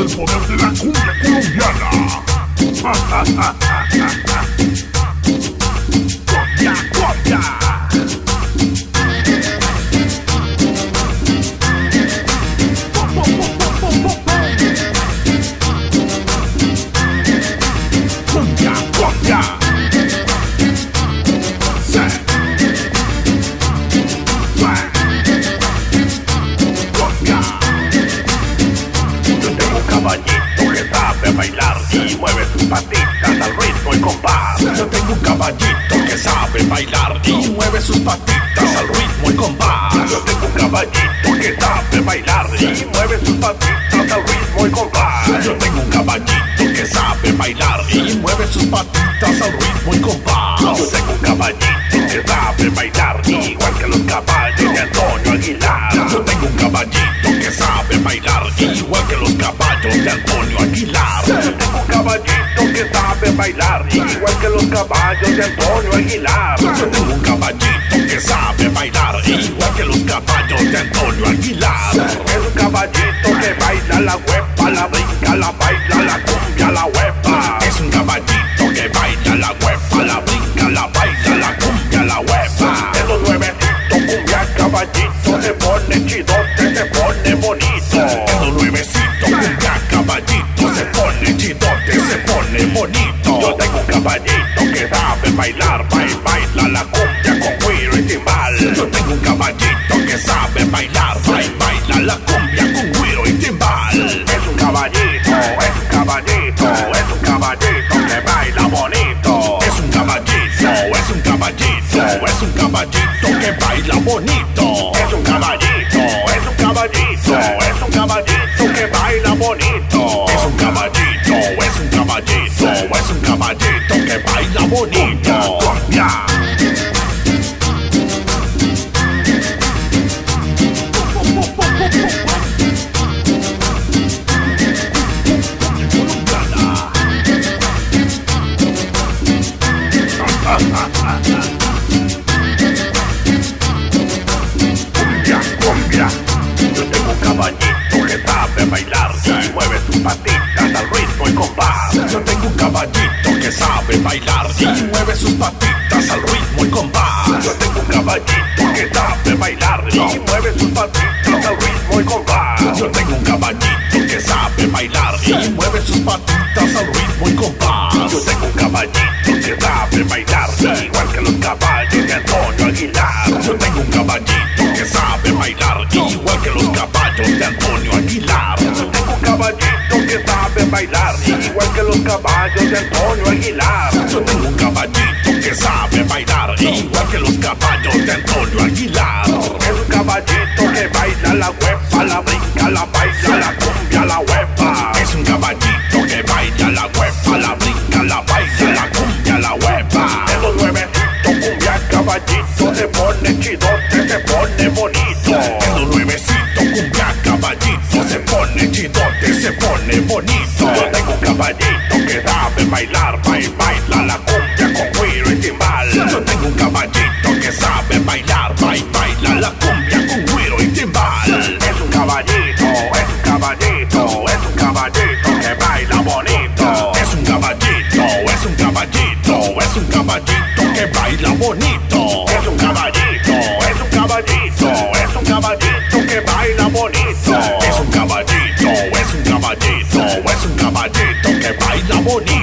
el poder de la cumbia colombiana. Cumbia, cumbia. Cumbia, cumbia. Sí. Cumbia. Yo tengo un caballito que sabe bailar y mueve sus patitas al ritmo y compás. Yo tengo un caballito que sabe bailar y mueve sus patitas al ritmo y compás. Yo tengo un caballito que sabe bailar y mueve sus patitas al ritmo y compás. Yo tengo un caballito que sabe bailar y mueve sus patitas al ritmo y compás. Yo tengo un caballito que sabe bailar igual que los caballos de Antonio Aguilar. Yo tengo un caballito que sabe bailar igual que los caballos de Antonio Aguilar. Yo tengo un caballito que sabe bailar igual que los caballos de Antonio Aguilar. Yo tengo un caballito que sabe bailar igual que los caballos de Antonio Aguilar. Es un caballito que baila la huepa, la brinca, la baila, la cumbia, la huepa. Es un caballito que baila la huepa, la brinca, la baila, la cumbia, la huepa. En los nuevecitos cumbia caballito se pone chidote, se pone bonito. En los nuevecitos cumbia caballito se pone chidote, se pone bonito. Yo tengo un caballito que sabe bailar, baila la cumbia con güiro y timbal. Yo tengo un caballito que sabe bailar, baila la cumbia con güiro y timbal. Es un caballito, es un caballito, es un caballito que baila bonito. Es un caballito, es un caballito, es un caballito que baila bonito. Es un caballito, es un caballito, es un caballito que baila bonito. Es un caballito, es un caballito, es un caballito que baila bonito. Cumbia. Cumbia, cumbia. Yo tengo un caballito que sabe bailar y mueve sus patitas al ritmo y compás. Yo tengo un caballito que sabe bailar y mueve sus patitas al ritmo y compás. Yo tengo un caballito que sabe bailar y mueve sus patitas al ritmo y compás. Yo tengo un caballito que sabe bailar y mueve sus patitas al ritmo y compás. Yo tengo un caballito que sabe bailar igual que los caballos de Antonio Aguilar. Yo tengo un caballito que sabe bailar igual que los caballos de Antonio Aguilar. Yo tengo un caballito que sabe bailar igual que los caballos de Antonio Aguilar. Yo tengo un caballito que sabe bailar igual que los caballos de Antonio Aguilar. Es un caballito que baila la huepa, la brinca, la baila, la cumbia, la huepa. Es un caballito que baila la huepa, la brinca, la baila, la cumbia, la huepa. En los nuevecitos cumbia caballito se pone chidote, se pone bonito. En los nuevecitos cumbia caballito se pone chidote, se pone bonito. Yo tengo un caballito que sabe bailar, baila la cumbia con güiro y timbal. Yo tengo un caballito que sabe bailar, baila la cumbia con güiro y timbal. Es un caballito, es un caballito, es un caballito que baila bonito. Es un caballito, es un caballito, es un caballito que baila bonito. Es un caballito, es un caballito, es un caballito que baila bonito. Es un caballito, es un caballito, es un caballito que baila bonito.